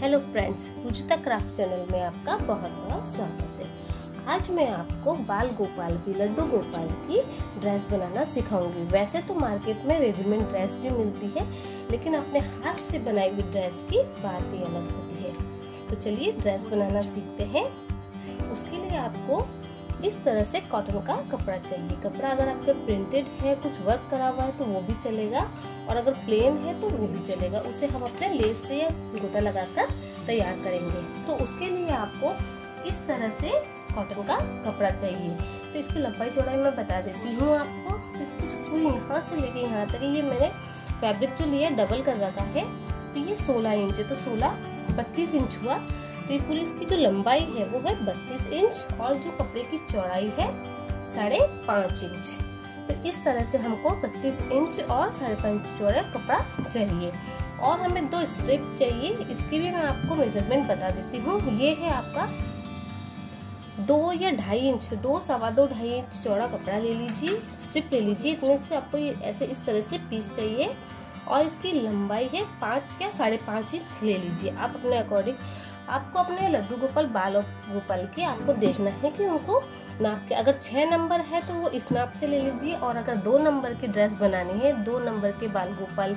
Hello friends, Ruchita craft channel में आपका बहुत बहुत स्वागत है। आज मैं आपको बाल गोपाल की, लड्डू गोपाल की ड्रेस बनाना सिखाऊंगी। वैसे तो मार्केट में रेडीमेड ड्रेस भी मिलती है, लेकिन अपने हाथ से बनाई हुई ड्रेस की बात ही अलग होती है। तो चलिए ड्रेस बनाना सीखते हैं। उसके लिए आपको इस तरह से कॉटन का कपड़ा चाहिए। कपड़ा अगर आपके प्रिंटेड है, कुछ वर्क करा हुआ है तो वो भी चलेगा, और अगर प्लेन है तो वो भी चलेगा। उसे हम अपने लेस से या गोटा लगाकर तैयार करेंगे। तो उसके लिए आपको इस तरह से कॉटन का कपड़ा चाहिए। तो इसकी लंबाई चौड़ाई मैं बता देती हूँ आपको। तो इसकी पूरी यहाँ से लेके यहाँ तक, ये मैंने फैब्रिक जो लिया डबल कर रखा है, तो ये 16 इंच है, तो 16 32 इंच हुआ। तो ये पूरी इसकी जो लंबाई है वो है 32 इंच, और जो कपड़े की चौड़ाई है 5.5 इंच। तो इस तरह से हमको 32 इंच और 5.5 इंच चौड़ा कपड़ा चाहिए। और हमें 2 स्ट्रिप चाहिए। इसकी भी मैं आपको मेजरमेंट बता देती हूँ। ये है आपका 2 या 2.5 इंच, 2 सवा 2 2.5 इंच चौड़ा कपड़ा ले लीजिए, स्ट्रिप ले लीजिए। इतने से आपको ये ऐसे इस तरह से पीस चाहिए, और इसकी लंबाई है 5 या 5.5 इंच ले लीजिए आप अपने अकॉर्डिंग। आपको अपने लड्डू गोपाल, बाल गोपाल के आपको देखना है कि उनको नाप के, अगर 6 नंबर है तो वो इस नाप से ले लीजिए, और अगर 2 नंबर की ड्रेस बनानी है, 2 नंबर के बाल गोपाल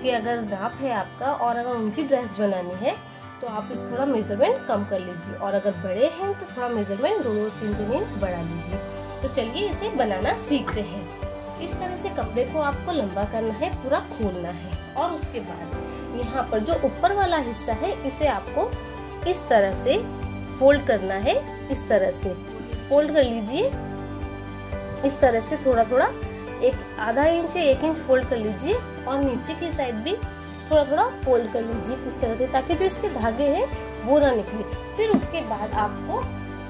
के अगर नाप है आपका, और अगर उनकी ड्रेस बनानी है तो आप इस थोड़ा मेजरमेंट कम कर लीजिए, और अगर बड़े हैं तो थोड़ा मेजरमेंट 2-3 इंच बढ़ा लीजिए। तो चलिए इसे बनाना सीखते हैं। इस तरह से कपड़े को आपको लंबा करना है, पूरा खोलना है, और उसके बाद यहाँ पर जो ऊपर वाला हिस्सा है इसे आपको इस तरह से फोल्ड करना है। इस तरह से फोल्ड कर लीजिए, इस तरह से थोड़ा थोड़ा, एक आधा इंच या 1 इंच फोल्ड कर लीजिए, और नीचे की साइड भी थोड़ा थोड़ा फोल्ड कर लीजिए इस तरह से, ताकि जो इसके धागे हैं वो ना निकले। फिर उसके बाद आपको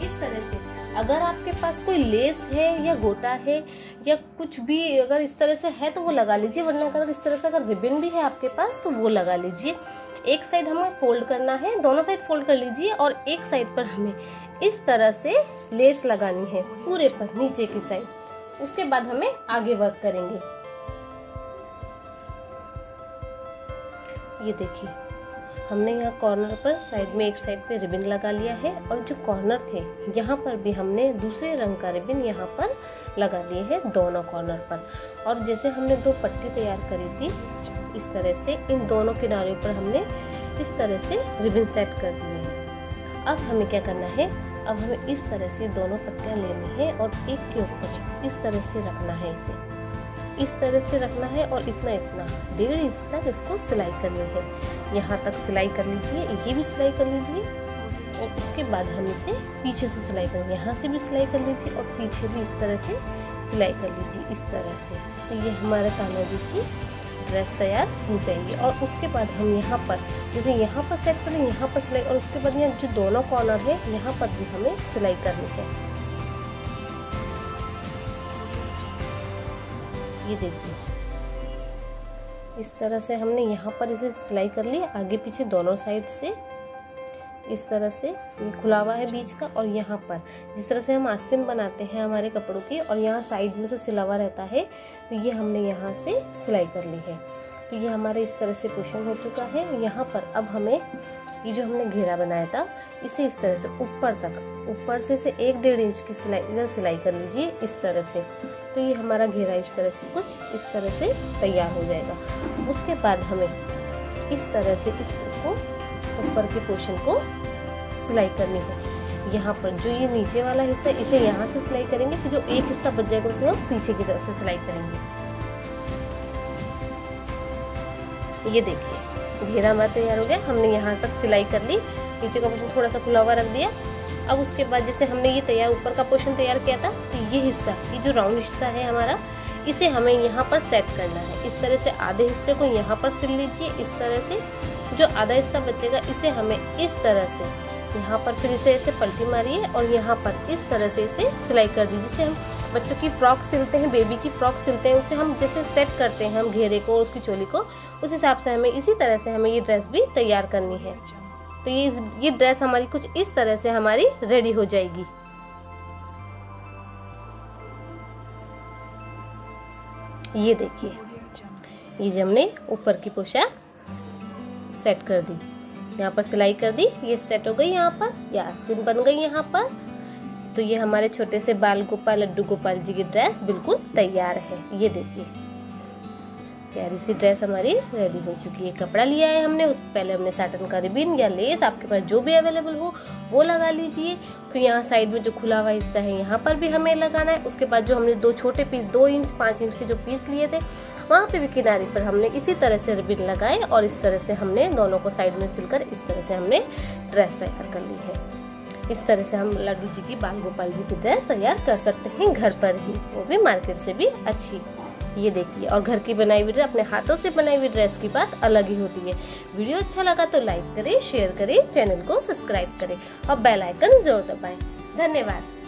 इस तरह से, अगर आपके पास कोई लेस है या गोटा है या कुछ भी अगर इस तरह से है तो वो लगा लीजिए, वरना अगर इस तरह से अगर रिबन भी है आपके पास तो वो लगा लीजिए। एक साइड हमें फोल्ड करना है, दोनों साइड फोल्ड कर लीजिए, और एक साइड पर हमें इस तरह से लेस लगानी है पूरे पर, नीचे की साइड। उसके बाद हमें आगे वर्क करेंगे। ये देखिए, हमने यहाँ कॉर्नर पर साइड में एक साइड पे रिबन लगा लिया है, और जो कॉर्नर थे यहाँ पर भी हमने दूसरे रंग का रिबन यहाँ पर लगा लिए है दोनों कॉर्नर पर। और जैसे हमने 2 पट्टी तैयार करी थी, इस तरह से इन दोनों किनारों पर हमने इस तरह से रिबन सेट कर दिए हैं। अब हमें क्या करना है, अब हमें इस तरह से दोनों पट्टियाँ लेनी है और एक के ऊपर इस तरह से रखना है, इसे इस तरह से रखना है, और इतना 1.5 इंच तक इसको सिलाई करनी है। यहाँ तक सिलाई कर लीजिए, ये भी सिलाई कर लीजिए, और उसके बाद हम इसे पीछे से सिलाई करेंगे। यहाँ से भी सिलाई कर लीजिए, और पीछे भी इस तरह से सिलाई कर लीजिए, इस तरह से। तो ये हमारे कान्हा जी की ड्रेस तैयार हो जाएगी। और उसके बाद हम यहाँ पर, जैसे यहाँ पर सेट करें, यहाँ पर सिलाई, और उसके बाद यहाँ जो दोनों कॉर्नर है यहाँ पर भी हमें सिलाई करनी है। ये देखिए, इस तरह से हमने यहाँ पर इसे सिलाई कर ली, आगे पीछे दोनों साइड से इस तरह से। ये खुला हुआ है बीच का, और यहाँ पर जिस तरह से हम आस्तीन बनाते हैं हमारे कपड़ों की, और यहाँ साइड में से सिला हुआ रहता है, तो ये हमने यहाँ से सिलाई कर ली है। तो ये हमारे इस तरह से पोर्शन हो चुका है। यहाँ पर अब हमें ये जो हमने घेरा बनाया था, इसे इस तरह से ऊपर तक, ऊपर से 1-1.5 इंच की सिलाई इधर सिलाई कर लीजिए इस तरह से। तो ये हमारा घेरा इस तरह से कुछ इस तरह से तैयार हो जाएगा। उसके बाद हमें इस तरह से इसको ऊपर के पोर्शन को सिलाई करनी है। यहाँ पर जो ये नीचे वाला हिस्सा, इसे यहाँ से सिलाई करेंगे, तो जो एक हिस्सा बच जाएगा उसे हम पीछे की तरफ से सिलाई करेंगे। ये देखिए, घेरा हमारा तैयार हो गया। हमने यहाँ तक सिलाई कर ली, नीचे का पोर्शन थोड़ा सा खुला हुआ रख दिया। अब उसके बाद जैसे हमने ये तैयार ऊपर का पोर्शन तैयार किया था, तो ये हिस्सा, ये जो राउंड हिस्सा है हमारा, इसे हमें यहाँ पर सेट करना है। इस तरह से आधे हिस्से को यहाँ पर सिल लीजिए इस तरह से। जो आधा हिस्सा बचेगा इसे हमें इस तरह से यहाँ पर फिर इसे ऐसे पलटी मारिए, और यहाँ पर इस तरह से इसे सिलाई कर दीजिए। जैसे हम बच्चों की फ्रॉक सिलते हैं, बेबी की फ्रॉक सिलते हैं, उसे हम जैसे सेट करते हैं हम घेरे को और उसकी चोली को, उस हिसाब से हमें इसी तरह से हमें ये ड्रेस भी तैयार करनी है। तो ये ड्रेस हमारी कुछ इस तरह से हमारी रेडी हो जाएगी। ये देखिए, ये जो हमने ऊपर की पोशाक सेट कर दी, यहाँ पर सिलाई कर दी, ये सेट हो गई यहाँ पर, ये आस्तीन बन गई यहाँ पर। तो ये हमारे छोटे से बाल गोपाल लड्डू गोपाल जी की ड्रेस बिल्कुल तैयार है। ये देखिए प्यारी सी ड्रेस हमारी रेडी हो चुकी है। कपड़ा लिया है हमने, उस पहले हमने साटन का रिबन या लेस आपके पास जो भी अवेलेबल हो वो लगा लीजिए। फिर यहाँ साइड में जो खुला हुआ हिस्सा है यहाँ पर भी हमें लगाना है। उसके बाद जो हमने 2 छोटे पीस 2 इंच 5 इंच के जो पीस लिए थे वहाँ पे भी किनारे पर हमने इसी तरह से रिबन लगाए और इस तरह से हमने दोनों को साइड में सिलकर इस तरह से हमने ड्रेस तैयार कर ली है। इस तरह से हम लड्डू जी की बाल गोपाल जी की ड्रेस तैयार कर सकते हैं घर पर ही, वो भी मार्केट से भी अच्छी। ये देखिए, और घर की बनाई हुई ड्रेस, अपने हाथों से बनाई हुई ड्रेस की बात अलग ही होती है। वीडियो अच्छा लगा तो लाइक करें, शेयर करें, चैनल को सब्सक्राइब करें और बेल आइकन जरूर दबाएं। धन्यवाद।